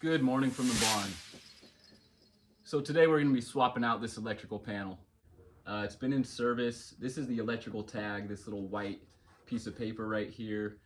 Good morning from the barn. So today we're going to be swapping out this electrical panel. It's been in service. This is the electrical tag, this little white piece of paper right here.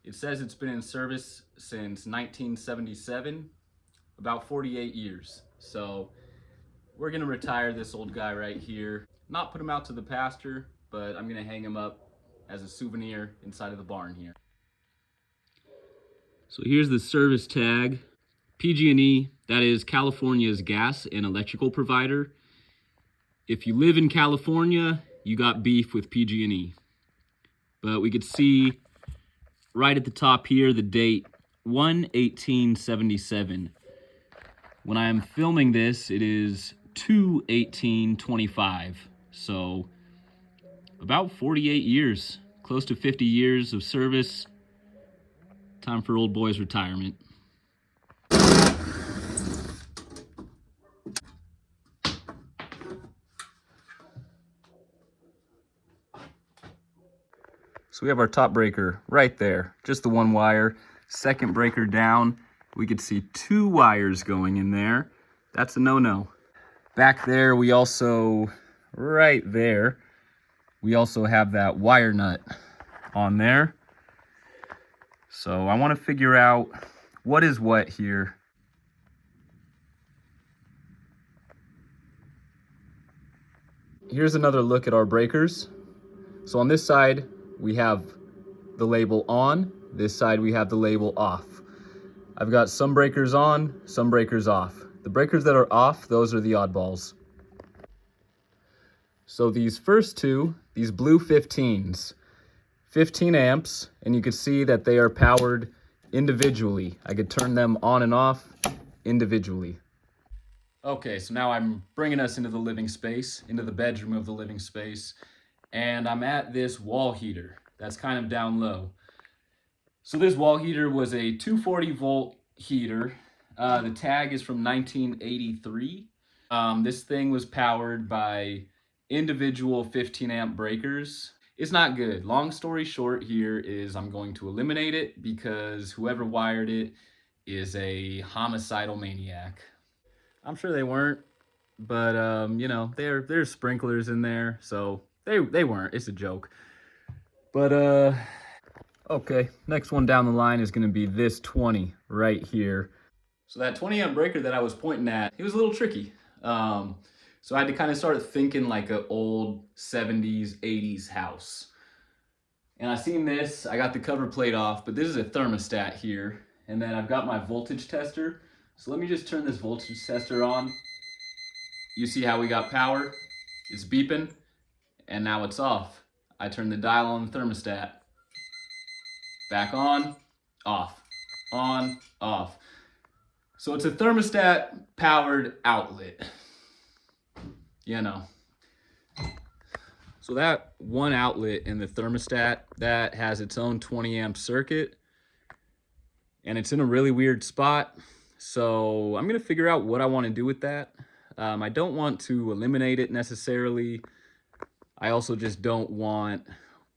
It says it's been in service since 1977, about 48 years. So we're going to retire this old guy right here. Not put him out to the pasture, but I'm going to hang him up as a souvenir inside of the barn here. So here's the service tag. PG&E, that is California's gas and electrical provider. If you live in California, you got beef with PG&E. But we could see right at the top here the date 1/18/77. When I am filming this, it is 2/18/25. So about 48 years, close to 50 years of service. Time for old boy's retirement. So we have our top breaker right there, just the one wire. Second breaker down, we could see two wires going in there. That's a no-no. Back there, we also, right there, we also have that wire nut on there. So I want to figure out what is what here. Here's another look at our breakers. So on this side, we have the label on. This side, we have the label off. I've got some breakers on, some breakers off. The breakers that are off, those are the oddballs. So these first two, these blue 15s, 15 amps, and you can see that they are powered individually. I could turn them on and off individually. Okay, so now I'm bringing us into the living space, into the bedroom of the living space, and I'm at this wall heater that's kind of down low. So this wall heater was a 240 volt heater. The tag is from 1983. This thing was powered by individual 15 amp breakers. It's not good. Long story short here is I'm going to eliminate it because whoever wired it is a homicidal maniac. I'm sure they weren't, but you know, there's sprinklers in there, so they weren't. It's a joke. But okay, next one down the line is going to be this 20 right here. So that 20 amp breaker that I was pointing at, it was a little tricky. So I had to kind of start thinking like an old 70s, 80s house. And I seen this, I got the cover plate off, but this is a thermostat here. And then I've got my voltage tester. So let me just turn this voltage tester on. You see how we got power? It's beeping, and now it's off. I turn the dial on the thermostat. Back on, off, on, off. So it's a thermostat powered outlet. You know. So that one outlet in the thermostat, that has its own 20 amp circuit, and it's in a really weird spot. So I'm gonna figure out what I wanna do with that. I don't want to eliminate it necessarily. I also just don't want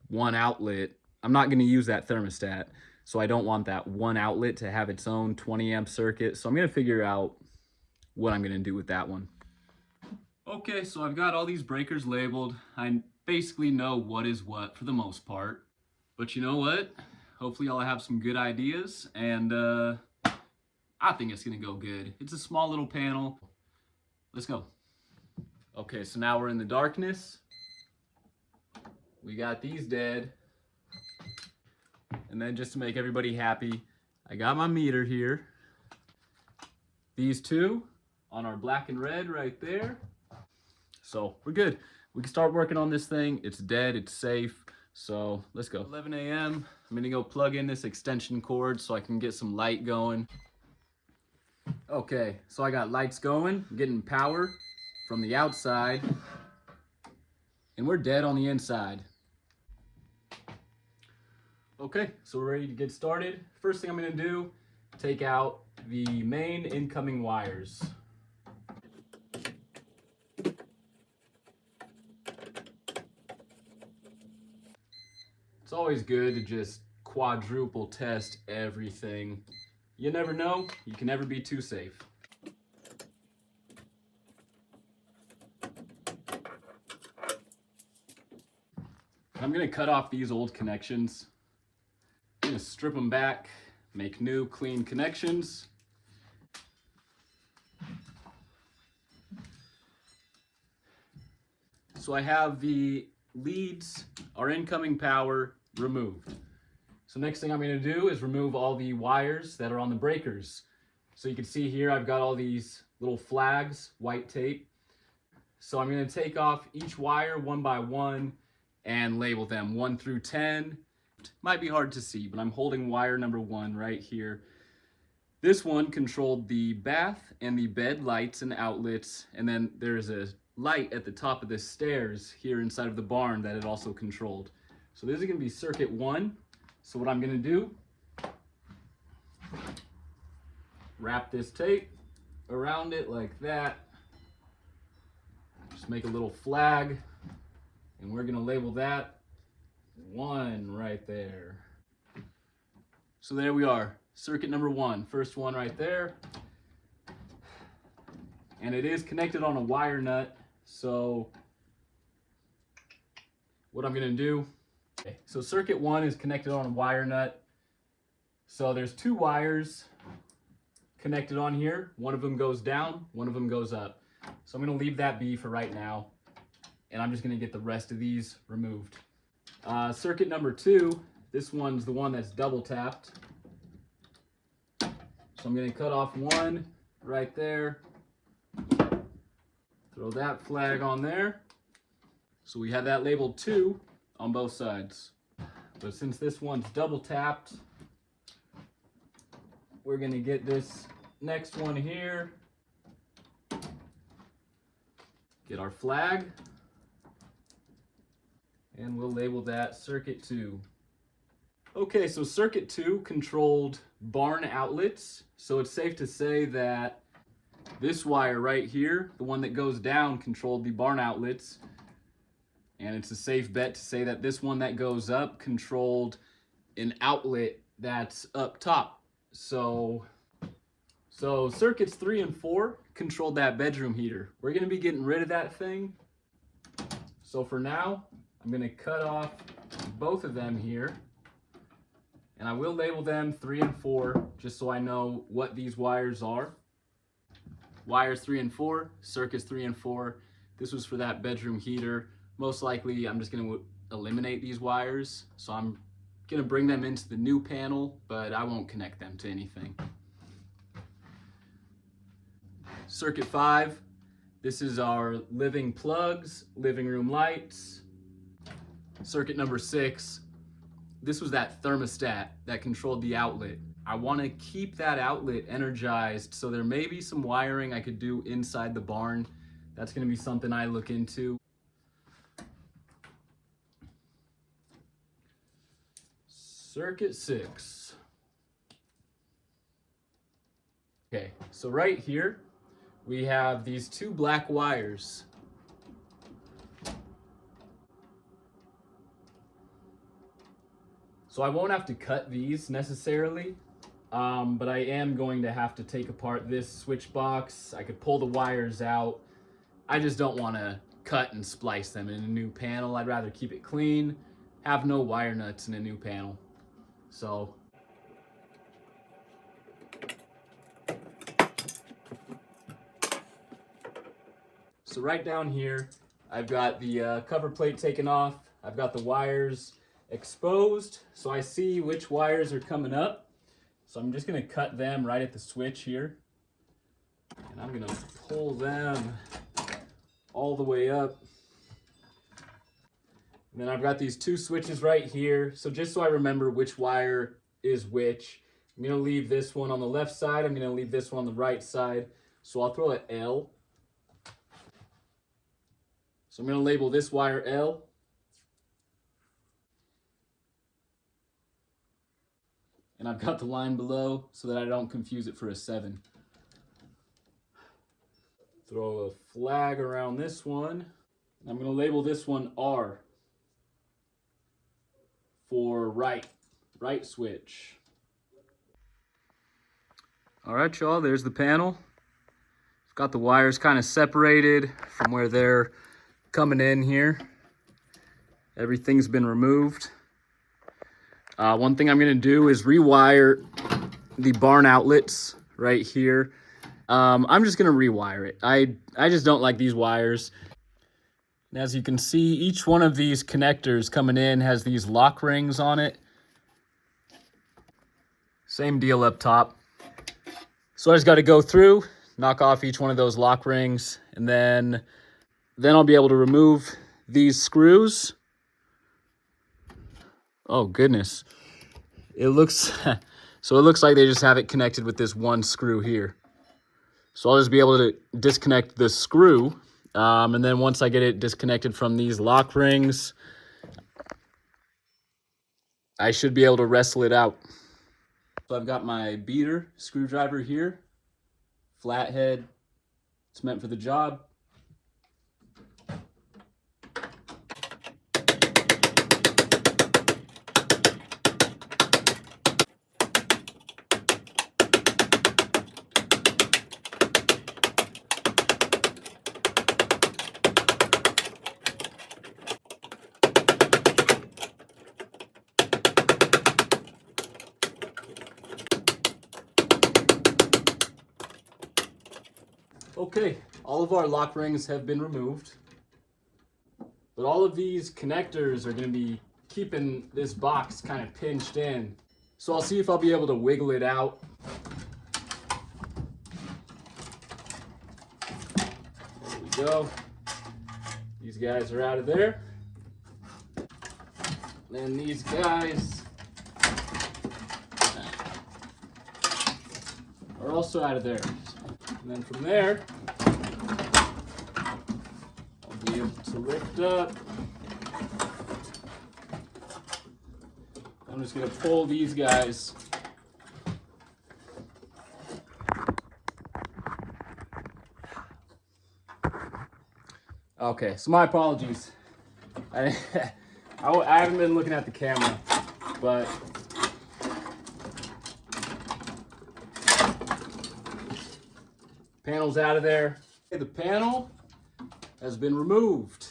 one outlet. I'm not gonna use that thermostat, so I don't want that one outlet to have its own 20 amp circuit. So I'm gonna figure out what I'm gonna do with that one. Okay, so I've got all these breakers labeled. I basically know what is what for the most part. But you know what? Hopefully I'll have some good ideas, and I think it's gonna go good. It's a small little panel. Let's go. Okay, so now we're in the darkness. We got these dead. And then just to make everybody happy, I got my meter here. These two on our black and red right there. So we're good. We can start working on this thing. It's dead, it's safe. So let's go. 11 a.m. I'm gonna go plug in this extension cord so I can get some light going. Okay, so I got lights going, getting power from the outside, and we're dead on the inside. Okay, so we're ready to get started. First thing I'm gonna do, take out the main incoming wires. It's always good to just quadruple test everything you never know. You can never be too safe. I'm going to cut off these old connections. I'm going to strip them back, make new clean connections. So I have the leads, our incoming power, removed. So next thing I'm going to do is remove all the wires that are on the breakers. So you can see here I've got all these little flags, white tape. So I'm going to take off each wire one by one and label them 1 through 10. Might be hard to see, but I'm holding wire number 1 right here. This one controlled the bath and the bed lights and outlets, and then there's a light at the top of the stairs here inside of the barn that it also controlled. So this is going to be circuit 1. So what I'm going to do, wrap this tape around it like that. Just make a little flag, and we're going to label that 1 right there. So there we are, circuit number 1, first one right there. And it is connected on a wire nut, so what I'm going to do, so circuit 1 is connected on a wire nut. So there's 2 wires connected on here. One of them goes down, one of them goes up. So I'm going to leave that be for right now, and I'm just going to get the rest of these removed. Circuit number 2, this one's the one that's double tapped. So I'm going to cut off 1 right there. Throw that flag on there. So we have that labeled 2 on both sides. But since this one's double tapped, we're going to get this next one here. Get our flag. And we'll label that circuit 2. Okay, so circuit 2 controlled barn outlets. So it's safe to say that this wire right here, the one that goes down, controlled the barn outlets. And it's a safe bet to say that this one that goes up controlled an outlet that's up top. So circuits 3 and 4 controlled that bedroom heater. We're going to be getting rid of that thing. So for now, I'm going to cut off both of them here. And I will label them 3 and 4 just so I know what these wires are. Wires 3 and 4, circuits 3 and 4. This was for that bedroom heater. Most likely I'm just going to eliminate these wires. So I'm going to bring them into the new panel, but I won't connect them to anything. Circuit 5, this is our living plugs, living room lights. Circuit number 6, this was that thermostat that controlled the outlet. I want to keep that outlet energized, so there may be some wiring I could do inside the barn. That's going to be something I look into. Circuit 6. Okay, so right here we have these 2 black wires. So I won't have to cut these necessarily, but I am going to have to take apart this switch box. I could pull the wires out. I just don't want to cut and splice them in a new panel. I'd rather keep it clean, have no wire nuts in a new panel. So right down here, I've got the cover plate taken off. I've got the wires exposed, so I see which wires are coming up. So I'm just going to cut them right at the switch here. And I'm going to pull them all the way up. And then I've got these 2 switches right here. So just so I remember which wire is which, I'm going to leave this one on the left side. I'm going to leave this one on the right side. So I'll throw an L. So I'm going to label this wire L. And I've got the line below so that I don't confuse it for a 7. Throw a flag around this one. I'm going to label this one R for right switch. All right, y'all, there's the panel. I've got the wires kind of separated from where they're coming in here. Everything's been removed. One thing I'm gonna do is rewire the barn outlets right here. I'm just gonna rewire it. I just don't like these wires. And as you can see, each one of these connectors coming in has these lock rings on it. Same deal up top. So I just got to go through, knock off each one of those lock rings, and then I'll be able to remove these screws. Oh goodness. It looks so it looks like they just have it connected with this one screw here. So I'll just be able to disconnect this screw, and then once I get it disconnected from these lock rings, I should be able to wrestle it out. So I've got my beater screwdriver here, flathead. It's meant for the job. Okay, all of our lock rings have been removed, but all of these connectors are going to be keeping this box kind of pinched in. So I'll see if I'll be able to wiggle it out. There we go. These guys are out of there. Then these guys are also out of there. And then from there, I'll be able to lift up. I'm just going to pull these guys. Okay, so my apologies. I haven't been looking at the camera, but panel's out of there. The panel has been removed.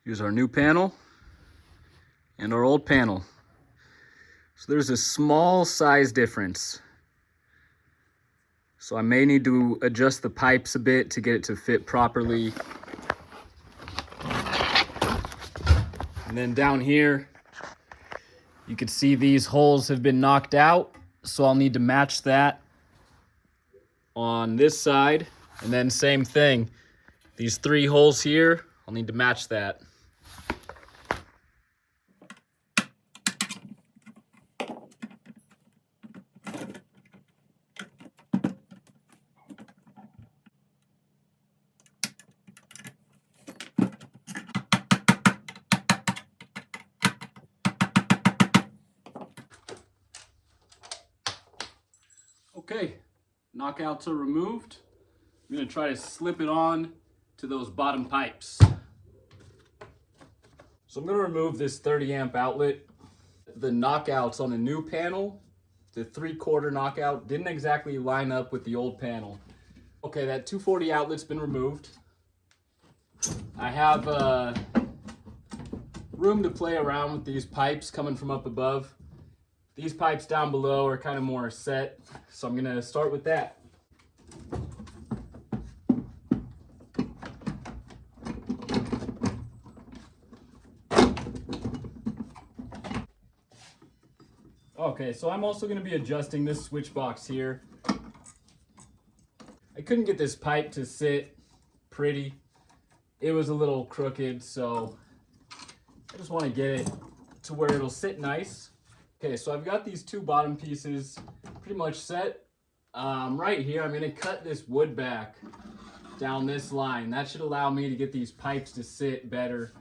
Here's our new panel and our old panel. So there's a small size difference. So I may need to adjust the pipes a bit to get it to fit properly. And then down here, you can see these holes have been knocked out. So I'll need to match that on this side. And then same thing, these 3 holes here, I'll need to match that. Okay, knockouts are removed. I'm gonna try to slip it on to those bottom pipes. So I'm gonna remove this 30 amp outlet. The knockouts on the new panel, the 3/4 knockout, didn't exactly line up with the old panel. Okay, that 240 outlet's been removed. I have room to play around with these pipes coming from up above. These pipes down below are kind of more set, so I'm gonna start with that. Okay, so I'm also gonna be adjusting this switch box here. I couldn't get this pipe to sit pretty. It was a little crooked, so I just wanna get it to where it'll sit nice. Okay, so I've got these 2 bottom pieces pretty much set. Right here, I'm gonna cut this wood back down this line. That should allow me to get these pipes to sit better,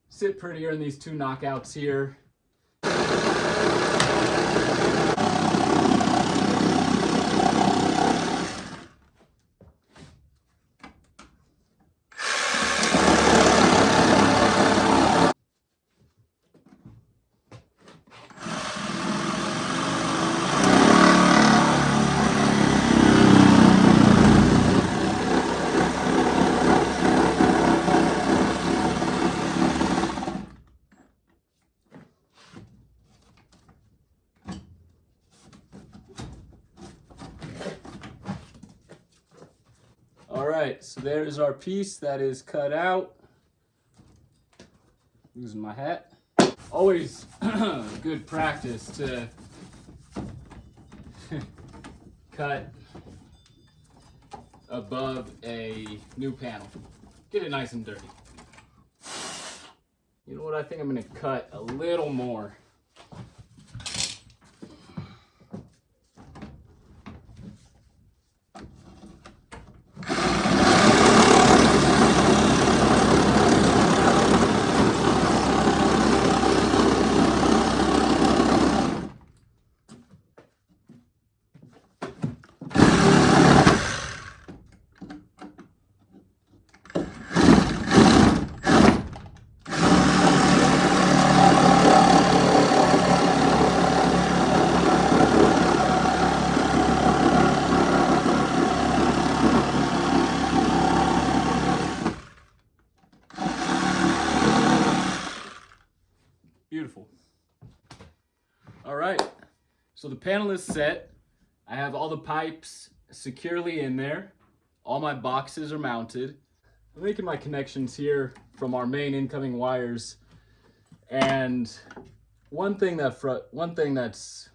sit prettier in these 2 knockouts here. right, so there's our piece that is cut out. Using my hat. Always good practice to cut above a new panel. Get it nice and dirty. You know what, I think I'm gonna cut a little more. Beautiful. All right, so the panel is set. I have all the pipes securely in there. All my boxes are mounted. I'm making my connections here from our main incoming wires. And one thing that's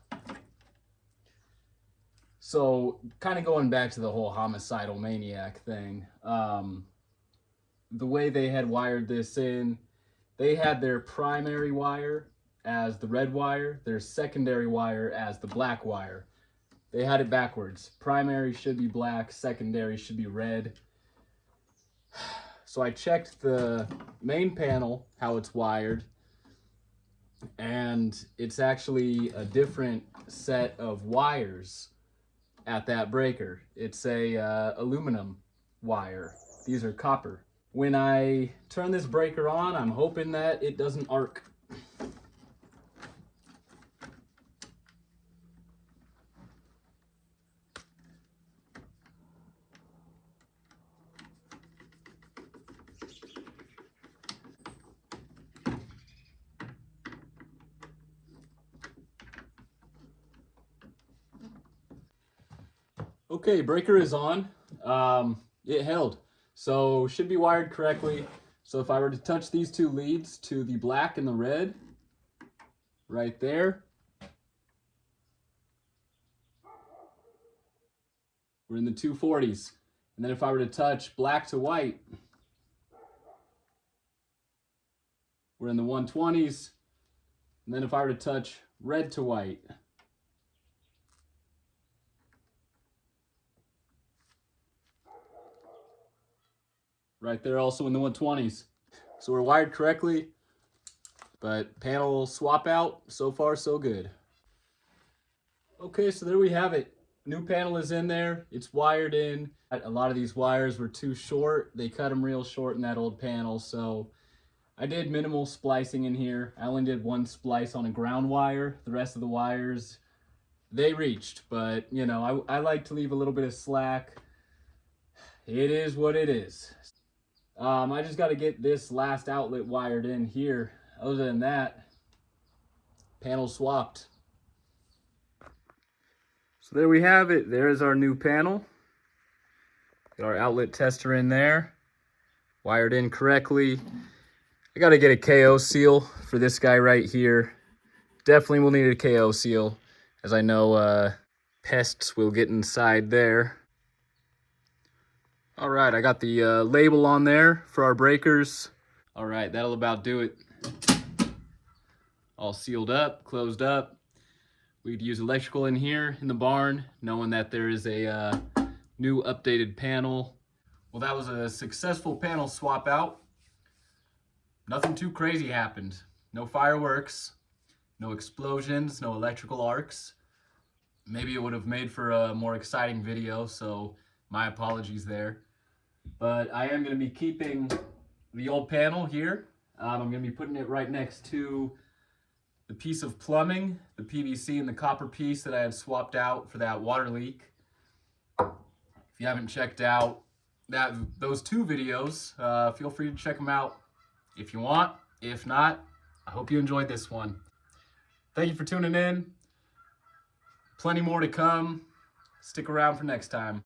so kind of going back to the whole homicidal maniac thing. The way they had wired this in, they had their primary wire as the red wire, their secondary wire as the black wire. They had it backwards. Primary should be black, secondary should be red. So I checked the main panel, how it's wired, and it's actually a different set of wires at that breaker. It's a aluminum wire. These are copper. When I turn this breaker on, I'm hoping that it doesn't arc. Okay, breaker is on. It held. So should be wired correctly. So if I were to touch these two leads to the black and the red, right there, we're in the 240s. And then if I were to touch black to white, we're in the 120s. And then if I were to touch red to white, right there also in the 120s. So we're wired correctly, but panel swap out, so far so good. Okay, so there we have it. New panel is in there, it's wired in. A lot of these wires were too short. They cut them real short in that old panel, so I did minimal splicing in here. I only did one splice on a ground wire. The rest of the wires, they reached, but you know, I like to leave a little bit of slack. It is what it is. I just got to get this last outlet wired in here. Other than that, panel swapped. So there we have it. There is our new panel. Got our outlet tester in there, wired in correctly. I got to get a KO seal for this guy right here. Definitely will need a KO seal, as I know pests will get inside there. All right, I got the label on there for our breakers. All right, that'll about do it. All sealed up, closed up. We'd use electrical in here in the barn, knowing that there is a new updated panel. Well, that was a successful panel swap out. Nothing too crazy happened. No fireworks, no explosions, no electrical arcs. Maybe it would have made for a more exciting video, so my apologies there. But I am going to be keeping the old panel here. I'm going to be putting it right next to the piece of plumbing, the PVC and the copper piece that I had swapped out for that water leak. If you haven't checked out those two videos, feel free to check them out if you want. If not, I hope you enjoyed this one. Thank you for tuning in. Plenty more to come. Stick around for next time.